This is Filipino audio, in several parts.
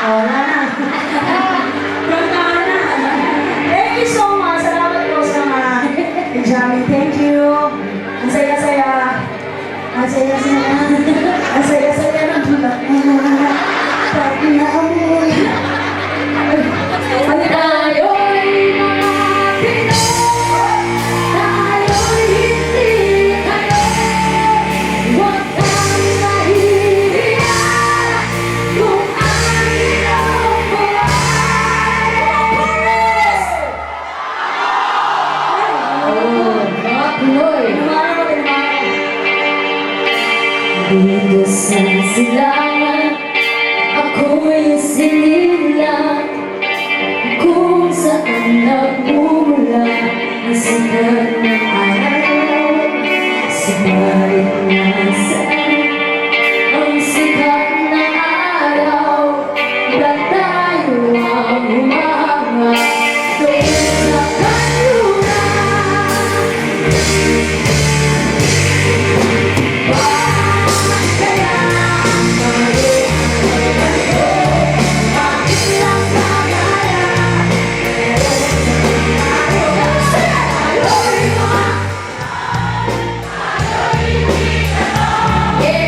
Wala na. Kanta na. Thank you so much. Salamat po sa mga jamming. Thank you. Ang saya-saya. Ang saya-saya. Ang saya-saya ng mga. Pag naamoy. Ang tayo'y mga Pinoy. Tayo'y hindi kayo. Huwag kang nahihiya. Kung ang iyong buhay. Mga Pinoy. Dito sa silangan, ako'y sinilang kung saan nagmumula ang sikat ng araw. Subalit nasaan ang sikat ng araw na tayo ang umangat doon sa kanluran. Yeah.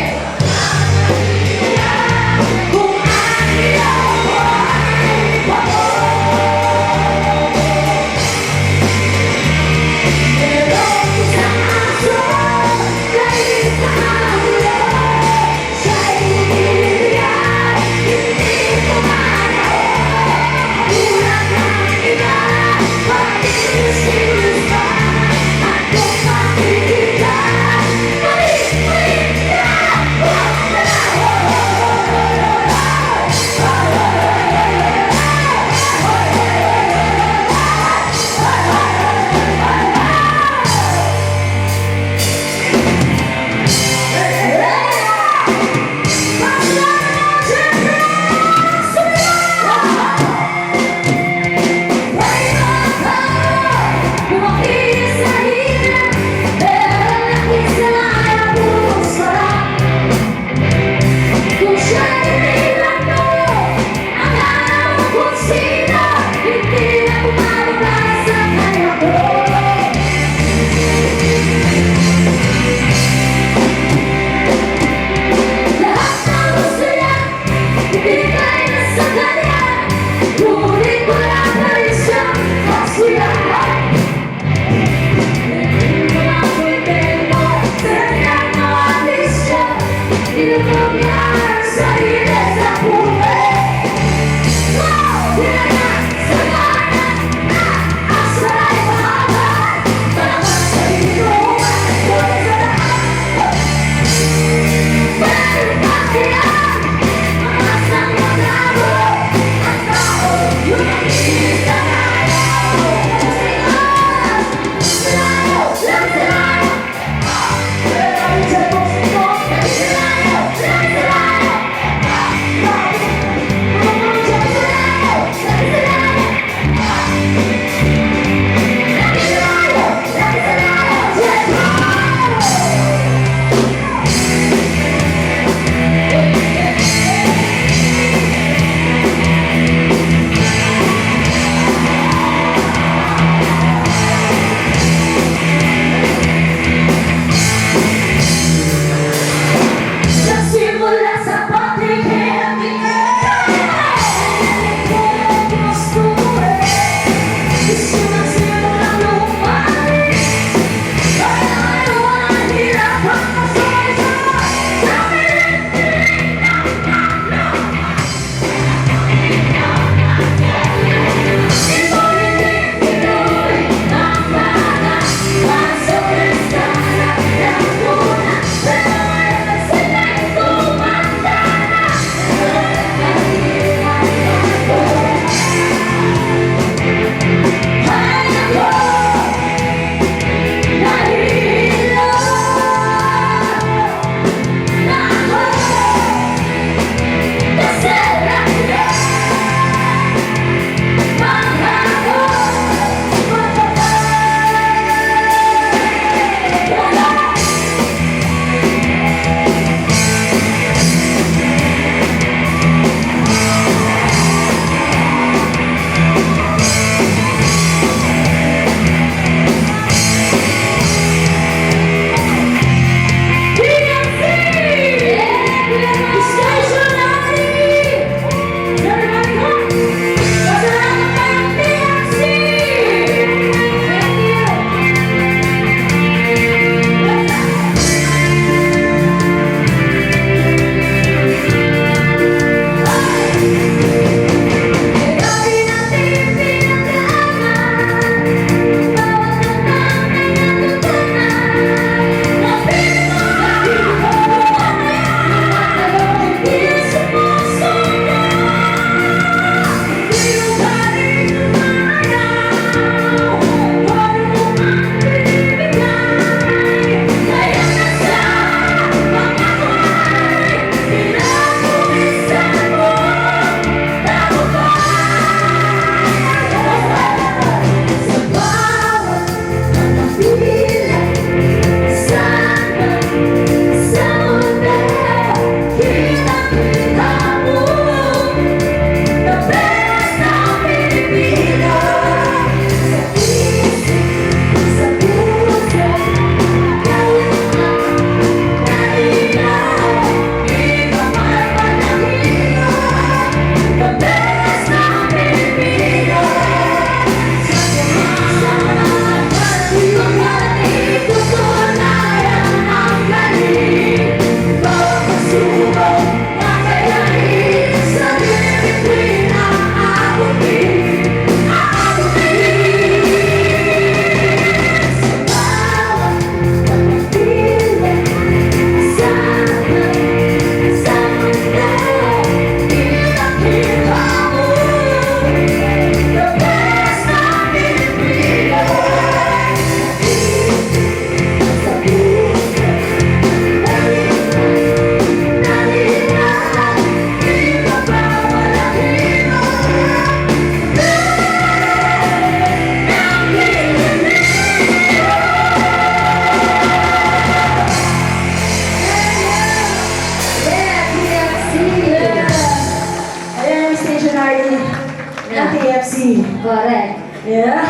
ng TFC. Correct. Yeah.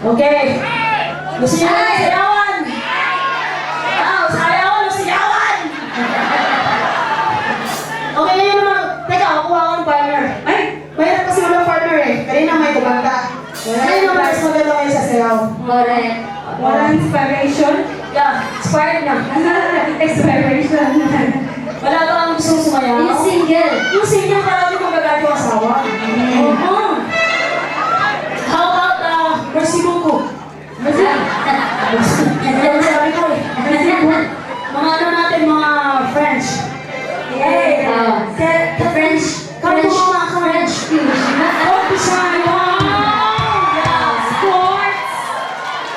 Okay. Gusto niyo na sayawan? Sayawan o sayawan? Okay, ngayon naman. Teka, kuha ako ng partner. Ay, mayroon kasi walang partner eh. Kanina may kumanta. Ngayon naman, mas maganda kayo sa sayaw. Correct. Walang inspiration? Yeah, expired na. Expiration. Wala ba ang gusto sumayaw? Yung single. Yung single para di magagat yung asawa. Oo. How about, Mercy Buko? Mercy? Sabi ko eh. Mercy Buko. Mga ano natin, mga French. Hey, French fusion. Oh, design. Wow! Yeah, sports.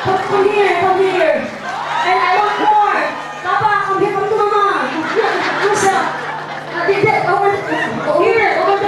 Come here. And I want more. Papa, come here, come to mama. What's up? Here, over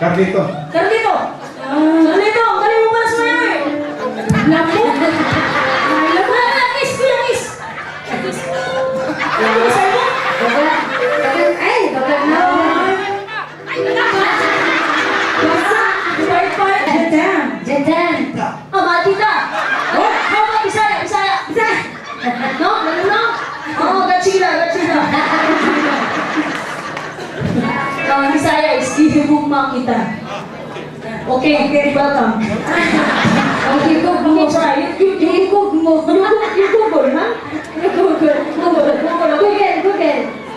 Carlito. Carlito! Carlito, ang galing mo pala sumayaw eh! Naku! Kiss! Kuya, kiss! Ano ba sa'yo? Bagat na. Basta! Fight! Jatan! Jajan. Matita! Oh, how about Bisaya? Bisaya! Bisaya! No? No? Oo, gachila! Ang Bisaya is ihibugma kita. Okay, welcome. Ang higog mo. Okay, try. Higog mo. You Google, ha? Google.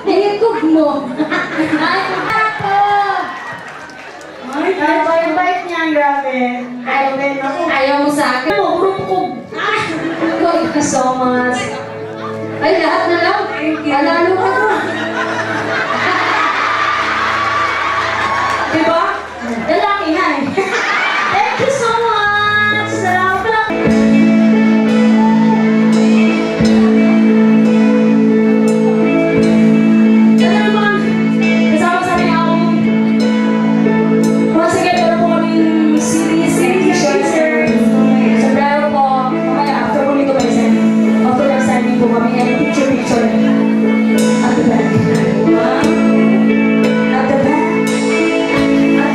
Higog mo. Ay, Ako. ay, bait niya, grabe. Ayaw mo sa akin. Ano, burupkog. Thank you so much. Ay, lahat na lang. Alalo ka. Diba? Lalaki na eh. Thank you so much. Salamat pala. Ano naman? Kasama sa amin ako. Once again, meron po kaming series, t-shirt. Sombrero po. Mamaya, after po nito may send. After ng signing po kami. And picture. At the back. At the back. At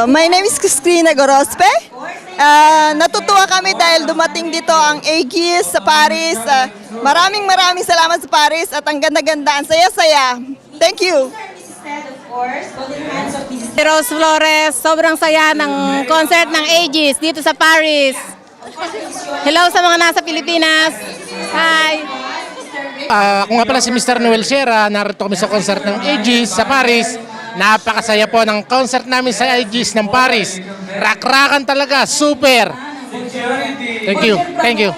My name is Christina Gorospe. Natutuwa kami dahil dumating dito ang Aegis sa Paris. Maraming salamat sa Paris at ang ganda-ganda, ang saya-saya. Thank you. Rose Flores, sobrang saya ng concert ng Aegis dito sa Paris. Hello sa mga nasa Pilipinas. Hi! Ako nga pala si Mr. Noel Sierra, narito kami sa concert ng Aegis sa Paris. Napakasaya po ng concert namin sa Aegis ng Paris. Rak-rakan talaga, super! Thank you, thank you.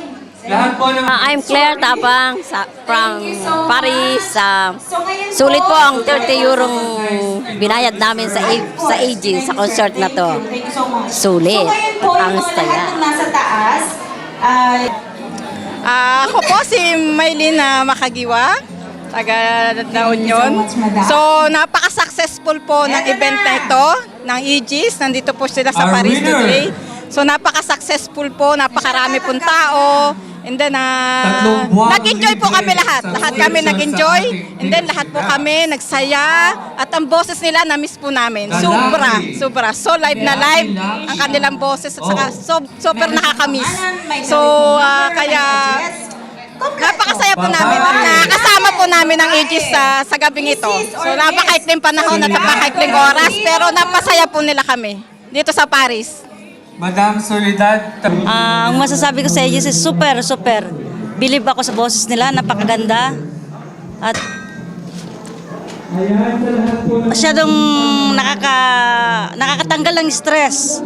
I'm Claire Tapang from Paris. Sulit po ang 30 eurong binayad namin sa Aegis sa concert na to. Sulit. Ang saya. Nasa taas, Ako po si Maylin Makagiwa, taga La Union. So, napaka-successful po ng event na ito, ng Aegis. Nandito po sila sa Paris today. So, napaka-successful po, napakarami pong tao. And then, nag-enjoy po kami lahat. Lahat kami nag-enjoy. And then, lahat po kami nagsaya. At ang boses nila, na-miss po namin. Sobra. So, live na live ang kanilang boses. At saka, super nakakamiss. So, kaya, napakasaya po namin. At nakakasama po namin ang Aegis sa gabing ito. So, napakaikling panahon at napakaikling oras. Pero, napasaya po nila kami dito sa Paris. Madam Soledad. Ang masasabi ko sa Aegis is super. Believe ako sa boses nila, napakaganda. At masyadong nakakatanggal ng stress.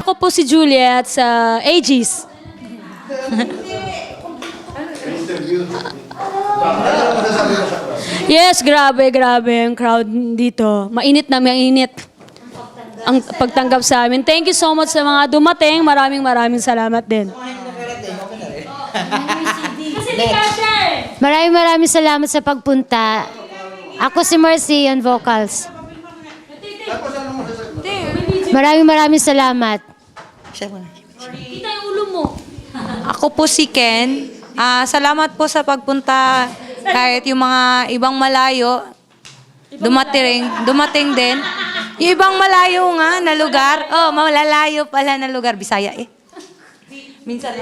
Ako po si Juliet sa Aegis. Yes, grabe ang crowd dito. Mainit ang pagtanggap sa amin. Thank you so much sa mga dumating. Maraming salamat din. Maraming salamat sa pagpunta. Ako si Mercy on vocals. Maraming salamat. Kita yung ulo mo. Ako po si Ken. Salamat po sa pagpunta kahit yung mga ibang malayo dumating din. Yung ibang malayo nga na lugar, malalayo pala na lugar, Bisaya eh. Minsan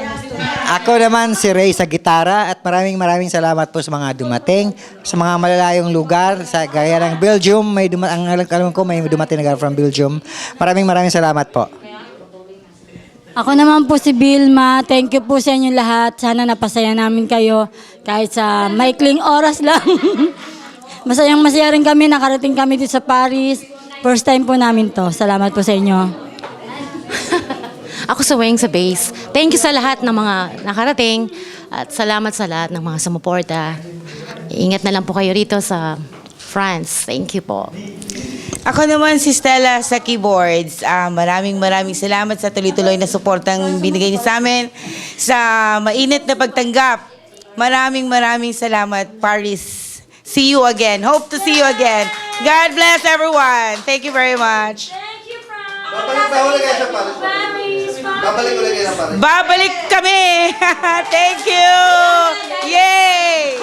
Ako naman si Ray sa gitara at maraming salamat po sa mga dumating sa mga malalayong lugar sa gaya ng Belgium. Ang alam ko may dumating na from Belgium. Maraming salamat po. Ako naman po si Vilma. Thank you po sa inyo lahat. Sana napasaya namin kayo kahit sa maikling oras lang. Masaya rin kami. Nakarating kami dito sa Paris. First time po namin to. Salamat po sa inyo. Ako sa Weng sa bass. Thank you sa lahat ng mga nakarating at salamat sa lahat ng mga sumuporta. Ingat na lang po kayo rito sa France. Thank you po. Ako naman si Stella sa keyboards. Maraming salamat sa tuloy-tuloy na suportang binigay niyo sa amin. Sa mainit na pagtanggap. Maraming salamat, Paris. See you again. Hope to see you again. God bless everyone. Thank you very much. Thank you, Frank. Babalik kami. Thank you. Yay!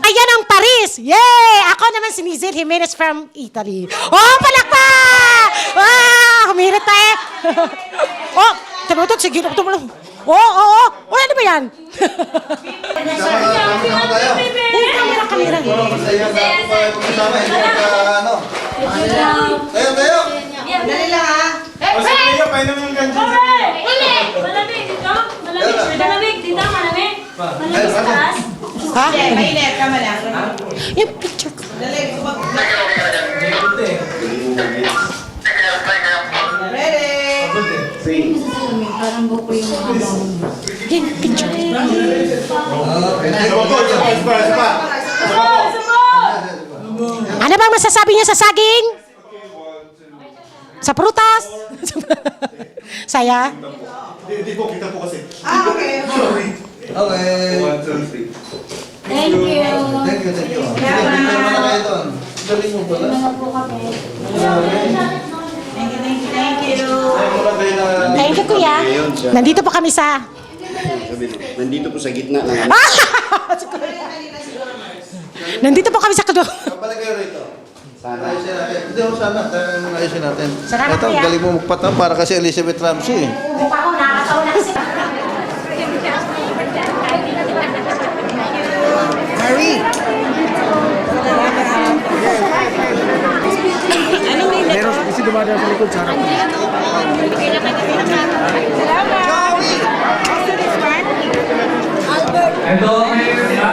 Ayan ang Paris! Yay! Ako naman si Nizir Jimenez from Italy. Oh, palakpak! Humirit na eh. Tumutot, sige, tumutot. Ano ba yan? Kamera. Tayo. Dali lang ha. Malamig dito. Malamig sa taas. Ha? Mainit, tama lang. Yung picture ko. Yan, picture ko. Ano bang masasabi niya sa saging? Sa prutas? Saya? Hindi po, kita po kasi. Okay. Sorry. Okay. 1, 2, 3. Thank you. Thank you. Picture mo na kayo doon. Galing mo pala. Thank you. Thank you, kuya. Nandito po kami sa... Nandito po sa gitna ng Nandito po kami sa Kadwa. Kapalik kayo rito. Sana. Ayusin natin. Hindi mo sana. Ayusin natin. Salamat, Ito, kuya. galing mo magpatam para kasi Elizabeth Ramsey. Mukha ko, nakakatawa na kasi. Meron kasi dumadaan sa likod sa harap. Ito ngayon sila.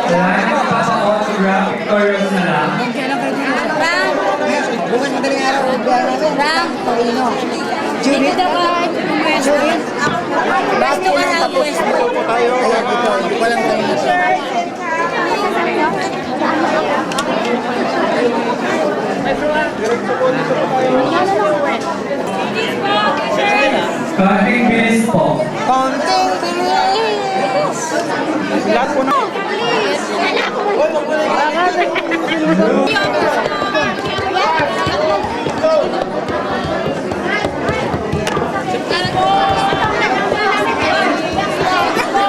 Kailangan magpapa-autograph, pictorials na lang. Bukas madaling araw, Frank, Torino. Judith. Judith. Basto ka na. Tapos dito po tayo. Ayan, dito. Walang tayo. Konting bilis po. Konting bilis. Lahat po na.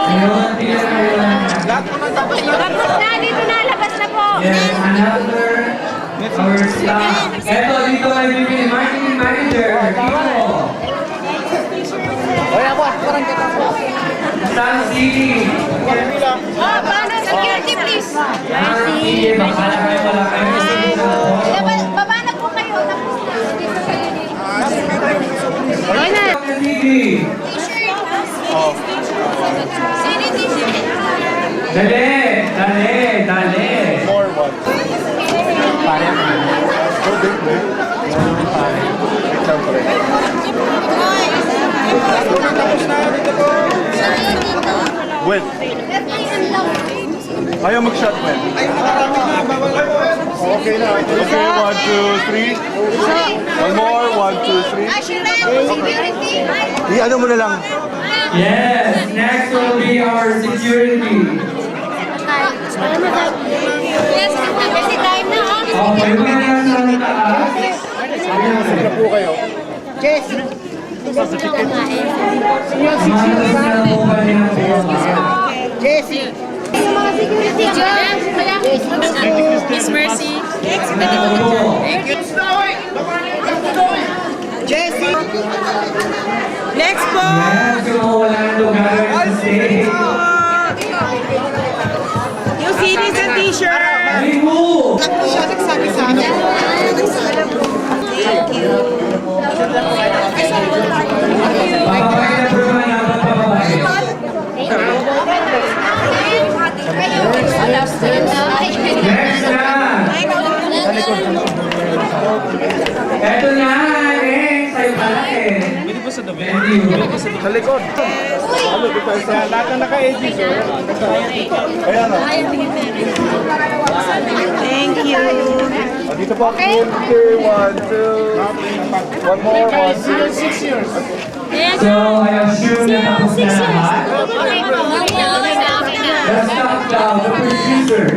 Ngayon, tingnan kayo lang. Dito na, labas na po. Yes, another our staff. Ito, dito may bibili marketing manager. Dito. Stan City. Oh, paano? Security, please. Stan City, baka na kayo wala kayo. Baba na po kayo. Dito kayo dito. Stan City. Dali, dali, dali. Gwen. Ayaw mag-shot, Gwen. Okay na. Okay, 1, 2, 3. One more, 1, 2, 3. Ano mo na lang. Yes, next will be our security. Yes, kasi time na. Okay, we have some taas. Sino po kayo? Umalas na po kanina po. Jessie. Miss Mercy. Jessie. Next po. Yes, yung mga wala ng lugar sa stage. Yung series sa t-shirt. Remove! Siya nagsabi sa akin. Thank you. Papapakita po naman dapat papapakita. Next na! Eto na! Next! Ay pala eh. Thank you. Sa likod. Ano, dito sa lahat na naka-edges. Ayan o. Thank you. Dito po. 1, 2. One more, 1, 2. 6 years. So, I assume na tapos na lahat. Let's talk about the producer.